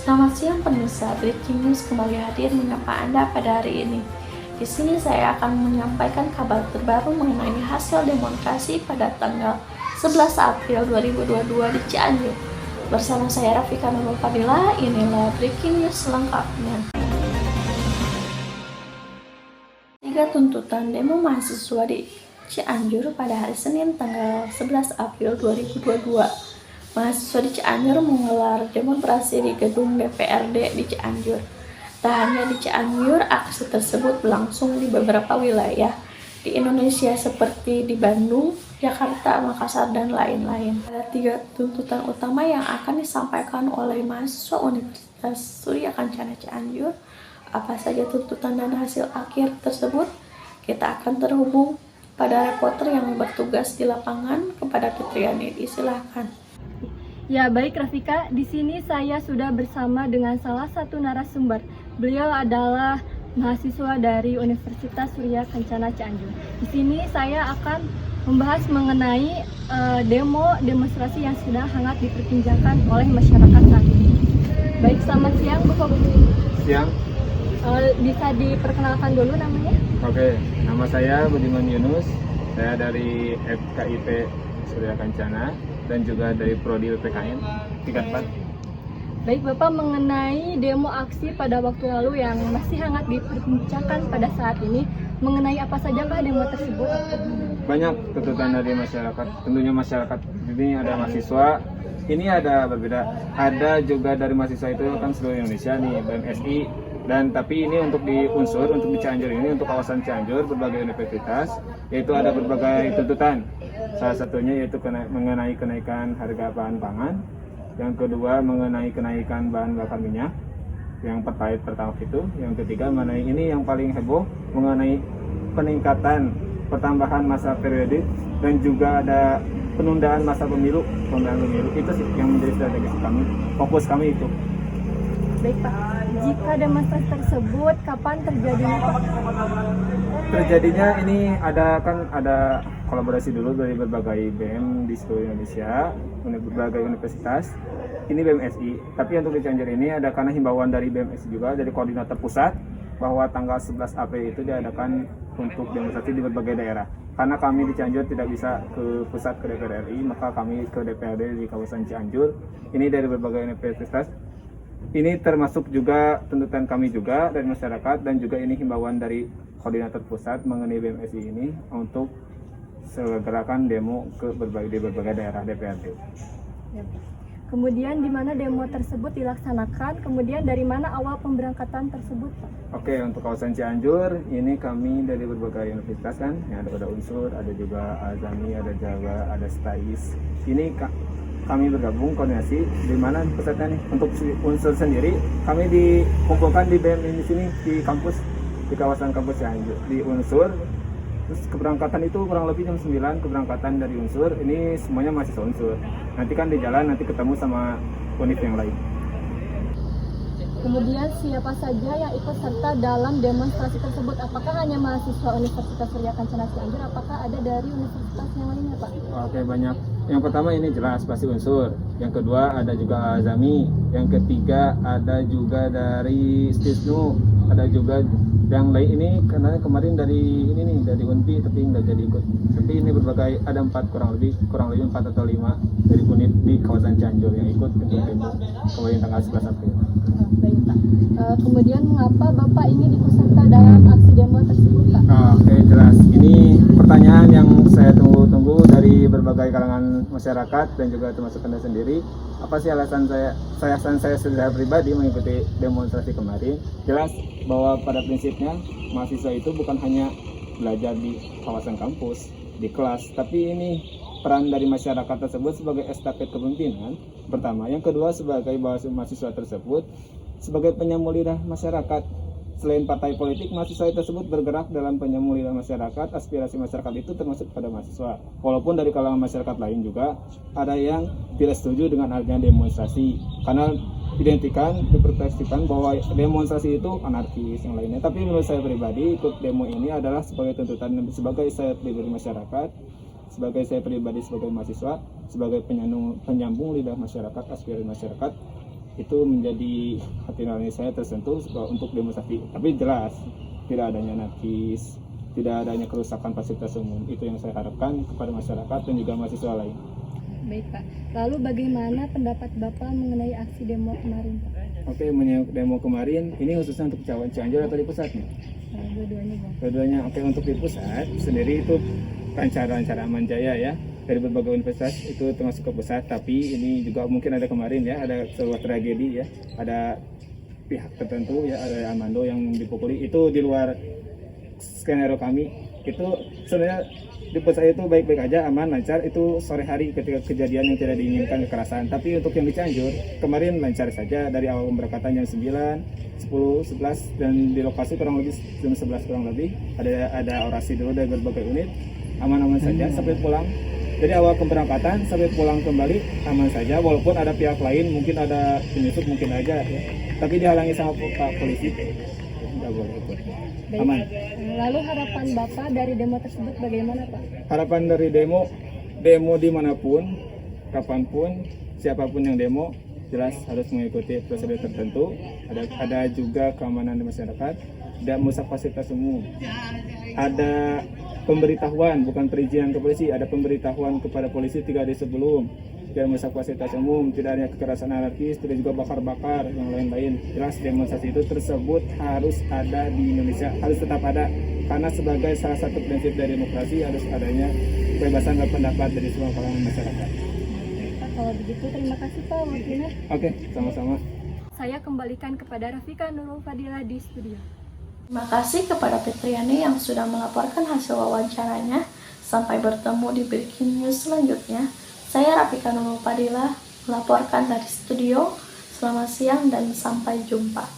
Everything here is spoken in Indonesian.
Selamat siang pemirsa, Breaking News kembali hadir menyapa Anda pada hari ini. Di sini saya akan menyampaikan kabar terbaru mengenai hasil demonstrasi pada tanggal 11 April 2022 di Cianjur. Bersama saya Rafika Nurul Fadila, inilah Breaking News selengkapnya. 3 tuntutan demo mahasiswa di Cianjur pada hari Senin tanggal 11 April 2022. Mahasiswa di Cianjur menggelar demonstrasi di gedung DPRD di Cianjur. Tak hanya di Cianjur, aksi tersebut berlangsung di beberapa wilayah di Indonesia seperti di Bandung, Jakarta, Makassar, dan lain-lain. Ada 3 tuntutan utama yang akan disampaikan oleh mahasiswa Universitas Surya Kencana Cianjur. Apa saja tuntutan dan hasil akhir tersebut? Kita akan terhubung pada reporter yang bertugas di lapangan kepada Fitriani. Silahkan. Ya, baik Rafika, di sini saya sudah bersama dengan salah satu narasumber. Beliau adalah mahasiswa dari Universitas Surya Kencana Cianjur. Di sini saya akan membahas mengenai demonstrasi yang sudah hangat diperbincangkan oleh masyarakat saat ini. Baik, selamat siang Bapak. Siang. Bisa diperkenalkan dulu namanya? Oke, nama saya Budiman Yunus. Saya dari FKIP Surya Kencana dan juga dari Prodi PPKN tingkat 4. Baik Bapak, mengenai demo aksi pada waktu lalu yang masih hangat diperbincangkan pada saat ini, mengenai apa sajakah demo tersebut? Banyak tuntutan dari masyarakat, tentunya masyarakat ini ada mahasiswa, ini ada berbeda, ada juga dari mahasiswa itu kan seluruh Indonesia nih, BMSI, dan tapi ini untuk di unsur, untuk di Cianjur ini, untuk kawasan Cianjur, berbagai universitas, yaitu ada berbagai tuntutan. Salah satunya yaitu mengenai kenaikan harga bahan pangan, yang kedua mengenai kenaikan bahan bakar minyak, yang pertama itu, yang ketiga mengenai ini yang paling heboh, mengenai peningkatan pertambahan masa periode dan juga ada penundaan masa pemilu, itu sih yang menjadi strategi kami, fokus kami itu. Baik Pak, jika demonstrasi tersebut kapan terjadinya Pak? Terjadinya ini ada kolaborasi dulu dari berbagai BM di seluruh Indonesia, berbagai universitas. Ini BMSI, tapi untuk di Cianjur ini ada karena himbauan dari BMSI juga, dari koordinator pusat, bahwa tanggal 11 April itu diadakan untuk demonstrasi di berbagai daerah. Karena kami di Cianjur tidak bisa ke pusat ke DPR RI, maka kami ke DPRD di kawasan Cianjur. Ini dari berbagai universitas. Ini termasuk juga tuntutan kami juga dari masyarakat, dan juga ini himbauan dari koordinator pusat mengenai BMSI ini untuk segerakan demo ke berbagai daerah DPRD. Ya, kemudian di mana demo tersebut dilaksanakan, kemudian dari mana awal pemberangkatan tersebut Pak? Oke, untuk kawasan Cianjur ini kami dari berbagai universitas kan, ya, ada unsur, ada juga Azami, ada Jawa, ada STAIS. Ini kami bergabung koordinasi di mana pusatnya nih. Untuk unsur sendiri kami dikumpulkan di BM ini sini di kampus, di kawasan kampus Cianjur di unsur. Terus keberangkatan itu kurang lebih jam 9 keberangkatan dari unsur. Ini semuanya mahasiswa unsur. Nanti kan di jalan nanti ketemu sama univ yang lain. Kemudian siapa saja yang ikut serta dalam demonstrasi tersebut? Apakah hanya mahasiswa Universitas Surya Kencana Cianjur? Apakah ada dari universitas yang lainnya Pak? Oke, banyak. Yang pertama ini jelas pasti unsur. Yang kedua ada juga Azami. Yang ketiga ada juga dari Stisnu. Ada juga yang lain ini karena kemarin dari ini nih dari Unpi tapi nggak jadi ikut. Tapi ini berbagai, ada 4 kurang lebih 4 atau 5 dari univ di kawasan Cianjur yang ikut untuk demo kemarin tanggal 11 April. Baik Pak. Kemudian mengapa Bapak ingin ikut serta dalam aksi demo tersebut Pak? Oke, jelas. Ini pertanyaan yang saya tunggu-tunggu dari berbagai kalangan masyarakat dan juga termasuk Anda sendiri. Apa sih alasan saya secara pribadi mengikuti demonstrasi kemarin? Jelas bahwa pada prinsipnya mahasiswa itu bukan hanya belajar di kawasan kampus, di kelas, tapi ini peran dari masyarakat tersebut sebagai estafet kepemimpinan pertama. Yang kedua sebagai mahasiswa tersebut sebagai penyambung lidah masyarakat. Selain partai politik, mahasiswa tersebut bergerak dalam penyambung lidah masyarakat. Aspirasi masyarakat itu termasuk pada mahasiswa. Walaupun dari kalangan masyarakat lain juga ada yang tidak setuju dengan adanya demonstrasi karena dipersepsikan bahwa demonstrasi itu anarkis yang lainnya. Tapi menurut saya pribadi, ikut demo ini adalah sebagai tuntutan sebagai saya pribadi masyarakat, sebagai saya pribadi sebagai mahasiswa, sebagai penyambung lidah masyarakat, aspirasi masyarakat. itu menjadi hati nurani saya tersentuh untuk demonstrasi. Tapi jelas tidak adanya anarkis, tidak adanya kerusakan fasilitas umum. Itu yang saya harapkan kepada masyarakat dan juga mahasiswa lain. Baik Pak, lalu bagaimana pendapat Bapak mengenai aksi demo kemarin Pak? Oke, demo kemarin ini khususnya untuk Cianjur atau di pusat nih? Dua-duanya Bang. Kedua-duanya. Oke, untuk di pusat sendiri itu lancar-lancar aman jaya ya, dari berbagai universitas itu termasuk ke pusat. Tapi ini juga mungkin ada kemarin ya, ada sebuah tragedi ya, ada pihak tertentu ya, ada Armando yang dipukuli. Itu di luar skenario kami. Itu sebenarnya di pusat itu baik-baik aja, aman, lancar. Itu sore hari ketika kejadian yang tidak diinginkan, kekerasan. Tapi untuk yang di Cianjur kemarin lancar saja, dari awal pemberangkatan jam 9, 10, 11, dan di lokasi kurang lebih jam 11 kurang lebih ada orasi dulu dari berbagai unit, aman-aman saja sampai pulang. Jadi awal keberangkatan sampai pulang kembali aman saja, walaupun ada pihak lain, mungkin ada penyusup mungkin aja ya, tapi dihalangi sama Pak polisi, nggak boleh ikut. Baik, Aman. lalu harapan Bapak dari demo tersebut bagaimana Pak? Harapan dari demo dimanapun, kapanpun, siapapun yang demo jelas harus mengikuti prosedur tertentu. Ada juga keamanan di masyarakat, tidak merusak fasilitas umum. Ada pemberitahuan, bukan perizinan ke polisi, ada pemberitahuan kepada polisi 3 hari sebelum. Tidak merusak fasilitas umum, tidak ada kekerasan anarkis, tidak juga bakar-bakar, yang lain-lain. Jelas demonstrasi itu tersebut harus ada di Indonesia, harus tetap ada. Karena sebagai salah satu prinsip dari demokrasi harus adanya kebebasan berpendapat dari semua kalangan masyarakat. Pak, kalau begitu terima kasih Pak waktunya. Oke, sama-sama. Saya kembalikan kepada Rafika Nurul Fadila di studio. Terima kasih kepada Petriani yang sudah melaporkan hasil wawancaranya. Sampai bertemu di Breaking News selanjutnya. Saya Rafika Nurul Fadila melaporkan dari studio. Selamat siang dan sampai jumpa.